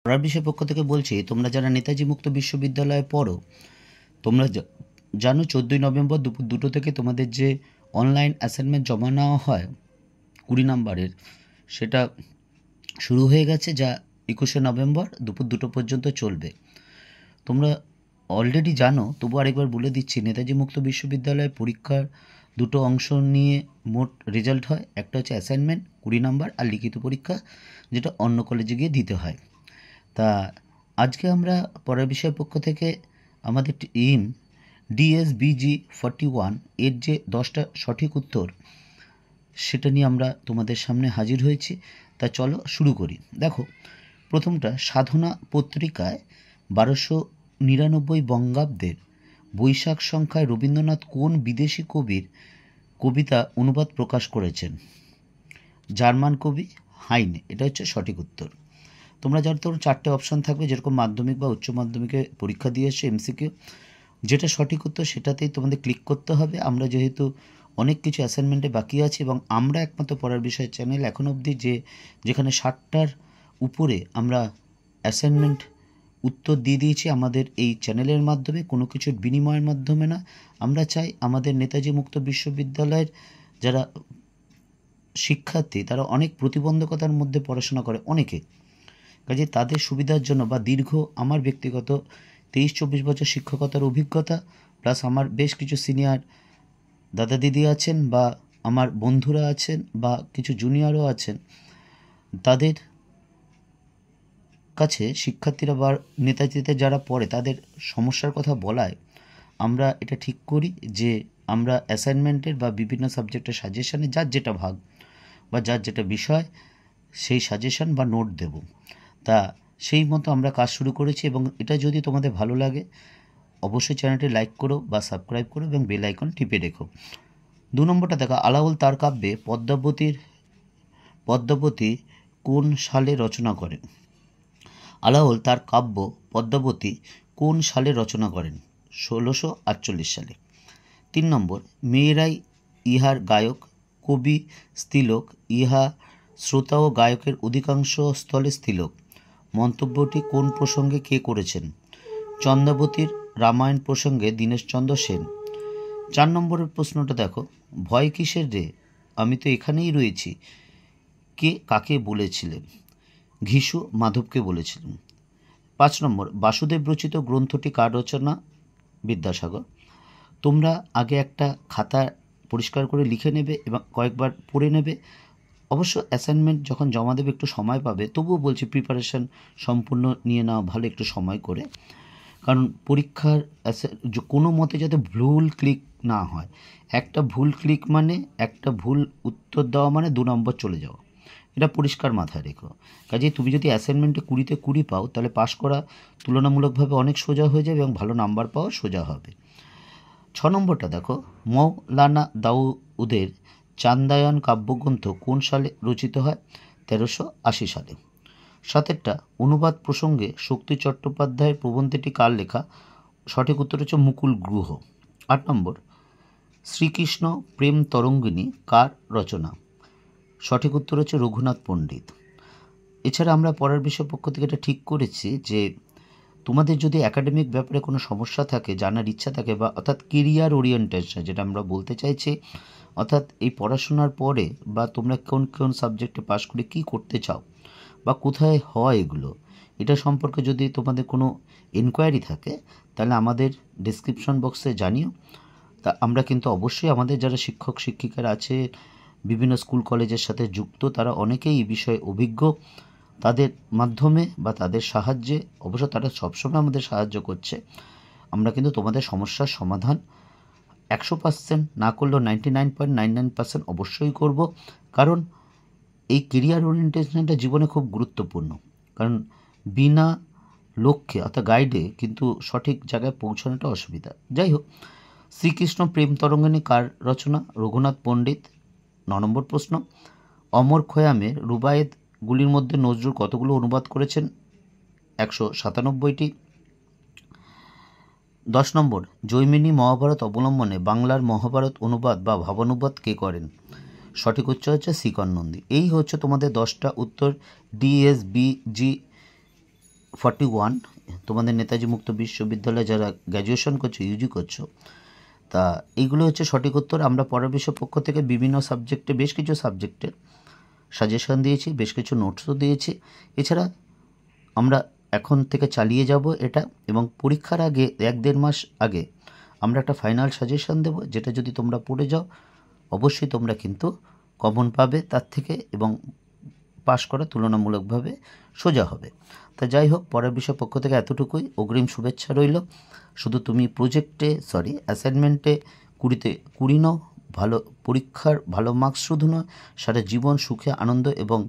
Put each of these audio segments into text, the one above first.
পড়ার বিষয় পক্ষ থেকে বলছি, তোমরা যারা নেতাজি মুক্ত বিশ্ববিদ্যালয়ে পড়ো, তোমরা জানো 14ই নভেম্বর দুপুর 2টো থেকে তোমাদের যে অনলাইন অ্যাসাইনমেন্ট জমা নেওয়া হয় 20 নম্বরের, সেটা শুরু হয়ে গেছে, যা 21শে নভেম্বর দুপুর 2টো পর্যন্ত চলবে। তোমরা অলরেডি জানো, তবু আরেকবার বলে দিচ্ছি, নেতাজি মুক্ত বিশ্ববিদ্যালয়ে পরীক্ষার দুটো অংশ নিয়ে মোট রেজাল্ট হয়। একটা হচ্ছে অ্যাসাইনমেন্ট 20 নম্বর, আর লিখিত পরীক্ষা, যেটা অন্য কলেজে গিয়ে দিতে হয়। তা আজকে আমরা পড়ার বিষয় পক্ষ থেকে আমাদের টিম DSBG 41 এর যে 10টা সঠিক উত্তর, সেটা নিয়ে আমরা তোমাদের সামনে হাজির হয়েছি। তা চলো শুরু করি। দেখো, প্রথমটা, সাধনা পত্রিকায় 1299 বঙ্গাব্দের বৈশাখ সংখ্যায় রবীন্দ্রনাথ কোন বিদেশি কবির কবিতা অনুবাদ প্রকাশ করেছেন? জার্মান কবি হাইনে। এটা হচ্ছে সঠিক উত্তর। তোমরা যার ধরুন 4টে অপশান থাকবে, যেরকম মাধ্যমিক বা উচ্চ মাধ্যমিকে পরীক্ষা দিয়ে এসে MCQ, যেটা সঠিক উত্তর সেটাতেই তোমাদের ক্লিক করতে হবে। আমরা যেহেতু অনেক কিছু অ্যাসাইনমেন্টে বাকি আছে, এবং আমরা একমাত্র পড়ার বিষয় চ্যানেল এখন অবধি যেখানে 60টার উপরে আমরা অ্যাসাইনমেন্ট উত্তর দিয়ে দিয়েছি আমাদের এই চ্যানেলের মাধ্যমে, কোনো কিছুর বিনিময়ের মাধ্যমে না। আমরা চাই আমাদের নেতাজি মুক্ত বিশ্ববিদ্যালয়ের যারা শিক্ষার্থী, তারা অনেক প্রতিবন্ধকতার মধ্যে পড়াশোনা করে, অনেকে, কাজে তাদের সুবিধার জন্য বা দীর্ঘ আমার ব্যক্তিগত 23-24 বছর শিক্ষকতার অভিজ্ঞতা, প্লাস আমার বেশ কিছু সিনিয়র দাদা দিদি আছেন, বা আমার বন্ধুরা আছেন, বা কিছু জুনিয়রও আছেন, তাদের কাছে শিক্ষার্থীরা বা নেতাজিতে যারা পড়ে তাদের সমস্যার কথা বলায় আমরা এটা ঠিক করি যে আমরা অ্যাসাইনমেন্টের বা বিভিন্ন সাবজেক্টের সাজেশানে যার যেটা ভাগ বা যার যেটা বিষয়, সেই সাজেশান বা নোট দেব। তা সেই মতো আমরা কাজ শুরু করেছি, এবং এটা যদি তোমাদের ভালো লাগে অবশ্যই চ্যানেলটি লাইক করো বা সাবস্ক্রাইব করো এবং বেল আইকন টিপে রেখো। 2 নম্বরটা দেখো, আলাওল তার কাব্যে পদ্মাবতী কোন সালে রচনা করেন? আলাওল তার কাব্য পদ্মাবতী কোন সালে রচনা করেন? 1648 সালে। 3 নম্বর, মেয়েরাই ইহার গায়ক, কবি স্ত্রীলোক, ইহা শ্রোতা ও গায়কের অধিকাংশ স্থলে স্ত্রীলোক, মন্তব্যটি কোন প্রসঙ্গে কে করেছেন? চন্দ্রাবতীর রামায়ণ প্রসঙ্গে দীনেশচন্দ্র সেন। 4 নম্বরের প্রশ্নটা দেখো, ভয় কিসের রে, আমি তো এখানেই রয়েছি, কে কাকে বলেছিলেন? ঘিসু মাধবকে বলেছিলেন। 5 নম্বর, বাসুদেব রচিত গ্রন্থটি কার রচনা? বিদ্যাসাগর। তোমরা আগে একটা খাতা পরিষ্কার করে লিখে নেবে এবং কয়েকবার পড়ে নেবে। অবশ্য অ্যাসাইনমেন্ট যখন জমা দেবে একটু সময় পাবে, তবুও বলছি প্রিপারেশান সম্পূর্ণ নিয়ে নাও ভালো, একটু সময় করে, কারণ পরীক্ষার কোনো মতে যাতে ভুল ক্লিক না হয়। একটা ভুল ক্লিক মানে, একটা ভুল উত্তর দেওয়া মানে 2 নম্বর চলে যাওয়া, এটা পরিষ্কার মাথায় রেখো। কাজেই তুমি যদি অ্যাসাইনমেন্টে 20তে 20 পাও, তাহলে পাস করা তুলনামূলকভাবে অনেক সোজা হয়ে যাবে এবং ভালো নাম্বার পাওয়া সোজা হবে। 6 নম্বরটা দেখো, মৌলানা দাউদের চান্দায়ন কাব্যগ্রন্থ কোন সালে রচিত হয়? 1380 সালে। 7টা, অনুবাদ প্রসঙ্গে শক্তি চট্টোপাধ্যায়ের প্রবন্ধটি কার লেখা? সঠিক উত্তর হচ্ছে মুকুল গুহ। 8 নম্বর, শ্রীকৃষ্ণ প্রেম তরঙ্গিনী কার রচনা? সঠিক উত্তর হচ্ছে রঘুনাথ পণ্ডিত। এছাড়া আমরা পড়ার বিষয় পক্ষ থেকে এটা ঠিক করেছি যে তোমাদের যদি একাডেমিক ব্যাপারে কোনো সমস্যা থাকে, জানার ইচ্ছা থাকে, বা অর্থাৎ কেরিয়ার ওরিয়েন্টেশন যেটা আমরা বলতে চাইছি, অর্থাৎ এই পড়াশোনার পরে বা তোমরা কোন কোন সাবজেক্টে পাস করে কী করতে চাও বা কোথায় হয় এগুলো, এটা সম্পর্কে যদি তোমাদের কোনো এনকোয়ারি থাকে, তাহলে আমাদের ডেসক্রিপশন বক্সে জানিও। তা আমরা কিন্তু অবশ্যই আমাদের যারা শিক্ষক শিক্ষিকারা আছে বিভিন্ন স্কুল কলেজের সাথে যুক্ত, তারা অনেকেই এই বিষয়ে অভিজ্ঞ, তাদের মাধ্যমে বা তাদের সাহায্যে, অবশ্য তারা সবসময় আমাদের সাহায্য করছে, আমরা কিন্তু তোমাদের সমস্যার সমাধান 100% না করলেও 99.99% অবশ্যই করব। কারণ এই কেরিয়ার ওরিয়েন্টেশনটা জীবনে খুব গুরুত্বপূর্ণ, কারণ বিনা লক্ষ্যে অর্থাৎ গাইডে কিন্তু সঠিক জায়গায় পৌঁছানোটা অসুবিধা। যাই হোক, শ্রীকৃষ্ণ প্রেম তরঙ্গিনী কার রচনা? রঘুনাথ পণ্ডিত। 9 নম্বর প্রশ্ন, অমর খয়ামের রুবায়েতগুলির মধ্যে নজরুল কতগুলো অনুবাদ করেছেন? 197টি। 10 নম্বর, জৈমিনী মহাভারত অবলম্বনে বাংলার মহাভারত অনুবাদ বা ভাবানুবাদ কে করেন? সঠিক উত্তর হচ্ছে শিকন নন্দী। এই হচ্ছে তোমাদের 10টা উত্তর DSBG 41, তোমাদের নেতাজি মুক্ত বিশ্ববিদ্যালয়ে যারা গ্র্যাজুয়েশন করছো, ইউজি করছো, তা এইগুলো হচ্ছে সঠিক উত্তর। আমরা পরের বিষয় পক্ষ থেকে বিভিন্ন সাবজেক্টে, বেশ কিছু সাবজেক্টের সাজেশন দিয়েছি, বেশ কিছু নোটসও দিয়েছি। এছাড়া আমরা এখন থেকে চালিয়ে যাব এটা, এবং পরীক্ষার আগে 1-1.5 মাস আগে আমরা একটা ফাইনাল সাজেশন দেব, যেটা যদি তোমরা পড়ে যাও অবশ্যই তোমরা কিন্তু কমন পাবে তার থেকে, এবং পাশ করা তুলনামূলকভাবে সোজা হবে। তা যাই হোক, পরের বিষয় পক্ষ থেকে এতটুকুই। অগ্রিম শুভেচ্ছা রইল। শুধু তুমি অ্যাসাইনমেন্টে 20 নাও, ভালো পরীক্ষার ভালো মার্কস শুধু নয়, সারা জীবন সুখে আনন্দ এবং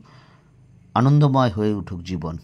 আনন্দময় হয়ে উঠুক জীবন।